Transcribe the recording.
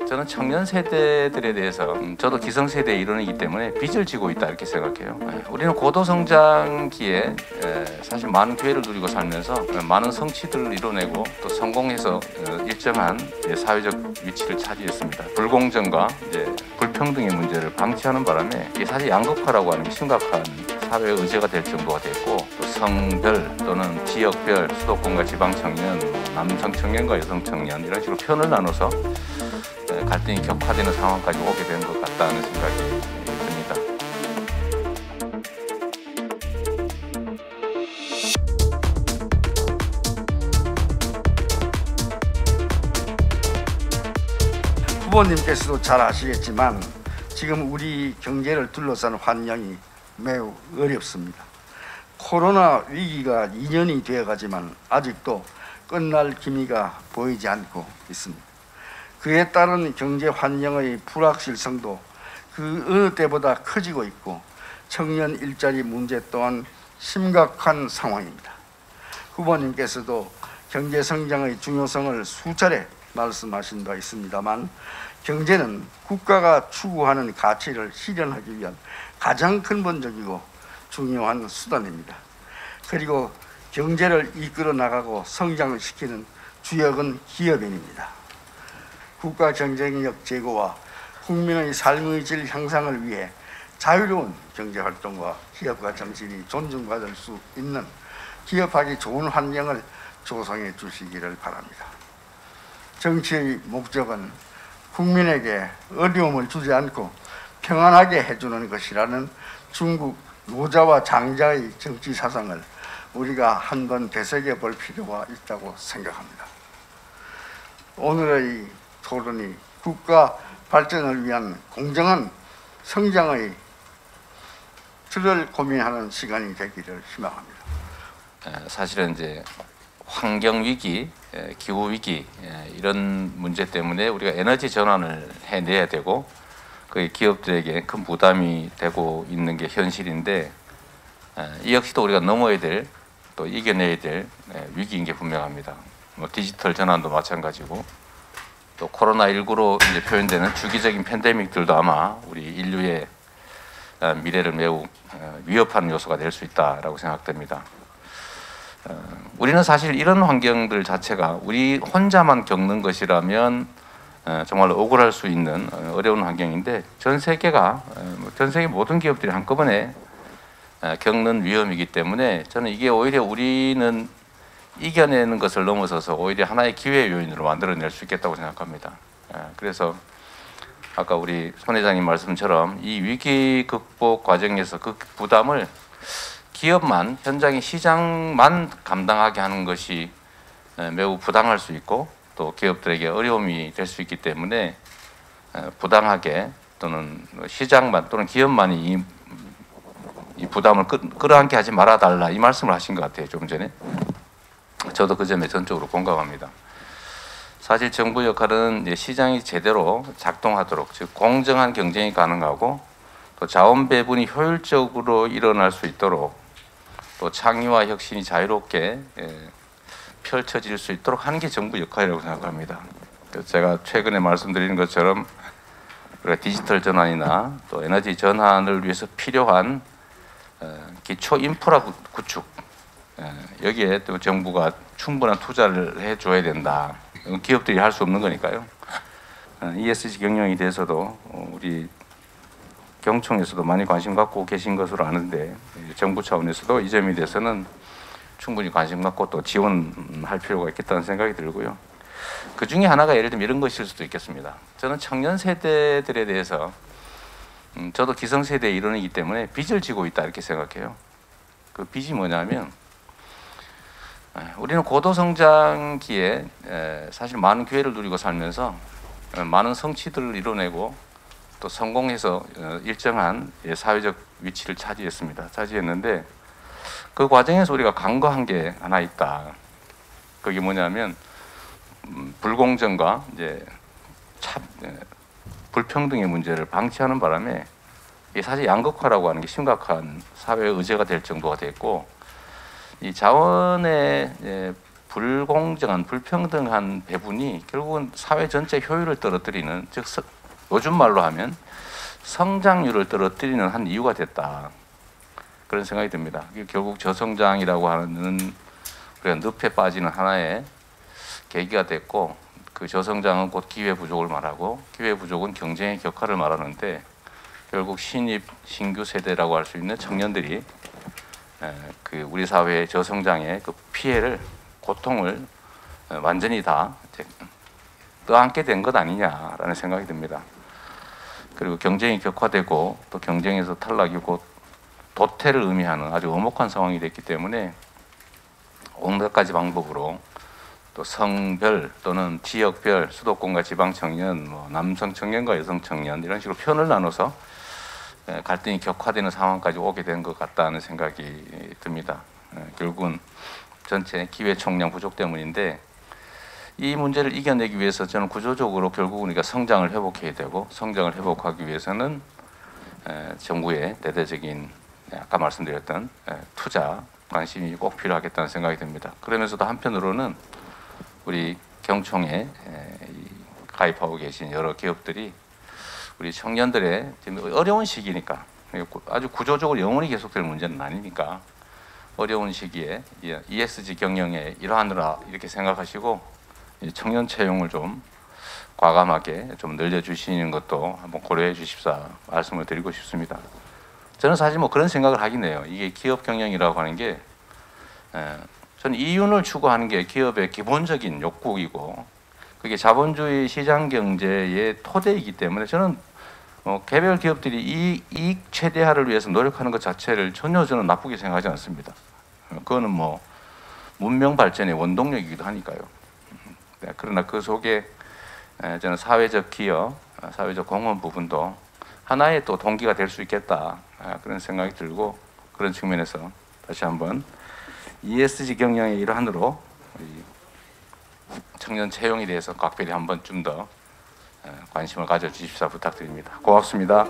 저는 청년 세대들에 대해서 저도 기성세대의 일원이기 때문에 빚을 지고 있다 이렇게 생각해요. 우리는 고도성장기에 사실 많은 기회를 누리고 살면서 많은 성취들을 이뤄내고 또 성공해서 일정한 사회적 위치를 차지했습니다. 불공정과 불평등의 문제를 방치하는 바람에 이게 사실 양극화라고 하는 게 심각한 사회의 의제가 될 정도가 됐고, 또 성별 또는 지역별, 수도권과 지방 청년, 남성 청년과 여성 청년 이런 식으로 편을 나눠서 갈등이 격화되는 상황까지 오게 된 것 같다는 생각이 듭니다. 후보님께서도 잘 아시겠지만 지금 우리 경제를 둘러싼 환경이 매우 어렵습니다. 코로나 위기가 2년이 되어가지만 아직도 끝날 기미가 보이지 않고 있습니다. 그에 따른 경제 환경의 불확실성도 그 어느 때보다 커지고 있고 청년 일자리 문제 또한 심각한 상황입니다. 후보님께서도 경제 성장의 중요성을 수차례 말씀하신 바 있습니다만, 경제는 국가가 추구하는 가치를 실현하기 위한 가장 근본적이고 중요한 수단입니다. 그리고 경제를 이끌어 나가고 성장을 시키는 주역은 기업인입니다. 국가 경쟁력 제고와 국민의 삶의 질 향상을 위해 자유로운 경제활동과 기업가 정신이 존중받을 수 있는 기업하기 좋은 환경을 조성해 주시기를 바랍니다. 정치의 목적은 국민에게 어려움을 주지 않고 평안하게 해주는 것이라는 중국 노자와 장자의 정치 사상을 우리가 한번 되새겨 볼 필요가 있다고 생각합니다. 오늘의 토론이 국가 발전을 위한 공정한 성장의 틀을 고민하는 시간이 되기를 희망합니다. 사실은 환경 위기, 기후 위기 이런 문제 때문에 우리가 에너지 전환을 해내야 되고, 그 기업들에게 큰 부담이 되고 있는 게 현실인데, 이 역시도 우리가 넘어야 될, 또 이겨내야 될 위기인 게 분명합니다. 디지털 전환도 마찬가지고, 또 코로나19로 표현되는 주기적인 팬데믹들도 아마 우리 인류의 미래를 매우 위협하는 요소가 될 수 있다라고 생각됩니다. 우리는 사실 이런 환경들 자체가 우리 혼자만 겪는 것이라면 정말 억울할 수 있는 어려운 환경인데, 전 세계 모든 기업들이 한꺼번에 겪는 위험이기 때문에 저는 이게 오히려 우리는 이겨내는 것을 넘어서서 오히려 하나의 기회 요인으로 만들어낼 수 있겠다고 생각합니다. 그래서 아까 우리 손 회장님 말씀처럼 이 위기 극복 과정에서 그 부담을 기업만, 현장의 시장만 감당하게 하는 것이 매우 부당할 수 있고, 또 기업들에게 어려움이 될 수 있기 때문에 부당하게 또는 시장만 또는 기업만이 이 부담을 끌어안게 하지 말아달라, 이 말씀을 하신 것 같아요, 좀 전에. 저도 그 점에 전적으로 공감합니다. 사실 정부 역할은 시장이 제대로 작동하도록, 즉 공정한 경쟁이 가능하고 또 자원 배분이 효율적으로 일어날 수 있도록, 또 창의와 혁신이 자유롭게 펼쳐질 수 있도록 하는 게 정부 역할이라고 생각합니다. 그래서 제가 최근에 말씀드린 것처럼 우리가 디지털 전환이나 또 에너지 전환을 위해서 필요한 기초 인프라 구축, 여기에 또 정부가 충분한 투자를 해줘야 된다. 기업들이 할 수 없는 거니까요. ESG 경영에 대해서도 우리 경총에서도 많이 관심 갖고 계신 것으로 아는데, 정부 차원에서도 이 점에 대해서는 충분히 관심 갖고 또 지원할 필요가 있겠다는 생각이 들고요. 그 중에 하나가 예를 들면 이런 것일 수도 있겠습니다. 저는 청년 세대들에 대해서 저도 기성세대의 일원이기 때문에 빚을 지고 있다 이렇게 생각해요. 그 빚이 뭐냐면, 우리는 고도성장기에 사실 많은 기회를 누리고 살면서 많은 성취들을 이뤄내고 또 성공해서 일정한 사회적 위치를 차지했는데, 그 과정에서 우리가 간과한 게 하나 있다. 그게 뭐냐면 불공정과 불평등의 문제를 방치하는 바람에 사실 양극화라고 하는 게 심각한 사회의 의제가 될 정도가 됐고, 이 자원의 불공정한 불평등한 배분이 결국은 사회 전체 효율을 떨어뜨리는, 즉 요즘 말로 하면 성장률을 떨어뜨리는 한 이유가 됐다, 그런 생각이 듭니다. 결국 저성장이라고 하는 우리가 늪에 빠지는 하나의 계기가 됐고, 그 저성장은 곧 기회 부족을 말하고 기회 부족은 경쟁의 격화를 말하는데, 결국 신입 신규 세대라고 할 수 있는 청년들이 그 우리 사회의 저성장의 그 피해를, 고통을 완전히 다 떠안게 된 것 아니냐라는 생각이 듭니다. 그리고 경쟁이 격화되고 또 경쟁에서 탈락이 곧 도태를 의미하는 아주 엄혹한 상황이 됐기 때문에 온갖 가지 방법으로 또 성별 또는 지역별, 수도권과 지방 청년, 뭐 남성 청년과 여성 청년 이런 식으로 편을 나눠서 갈등이 격화되는 상황까지 오게 된 것 같다는 생각이 듭니다. 결국은 전체 기회 총량 부족 때문인데, 이 문제를 이겨내기 위해서 저는 구조적으로 결국 우리가 성장을 회복해야 되고, 성장을 회복하기 위해서는 정부의 대대적인 아까 말씀드렸던 투자, 관심이 꼭 필요하겠다는 생각이 듭니다. 그러면서도 한편으로는 우리 경총에 가입하고 계신 여러 기업들이 우리 청년들의 지금 어려운 시기니까, 아주 구조적으로 영원히 계속될 문제는 아니니까 어려운 시기에 ESG 경영의 일환으로 이렇게 생각하시고 청년 채용을 좀 과감하게 좀 늘려주시는 것도 한번 고려해 주십사 말씀을 드리고 싶습니다. 저는 사실 뭐 그런 생각을 하긴 해요. 이게 기업 경영이라고 하는 게 저는 이윤을 추구하는 게 기업의 기본적인 욕구이고, 그게 자본주의 시장 경제의 토대이기 때문에 저는 개별 기업들이 이익 최대화를 위해서 노력하는 것 자체를 전혀 저는 나쁘게 생각하지 않습니다. 그거는 뭐 문명 발전의 원동력이기도 하니까요. 그러나 그 속에 저는 사회적 기여, 사회적 공헌 부분도 하나의 또 동기가 될 수 있겠다, 그런 생각이 들고, 그런 측면에서 다시 한번 ESG 경영의 일환으로 청년 채용에 대해서 각별히 한번 좀 더 관심을 가져주십사 부탁드립니다. 고맙습니다.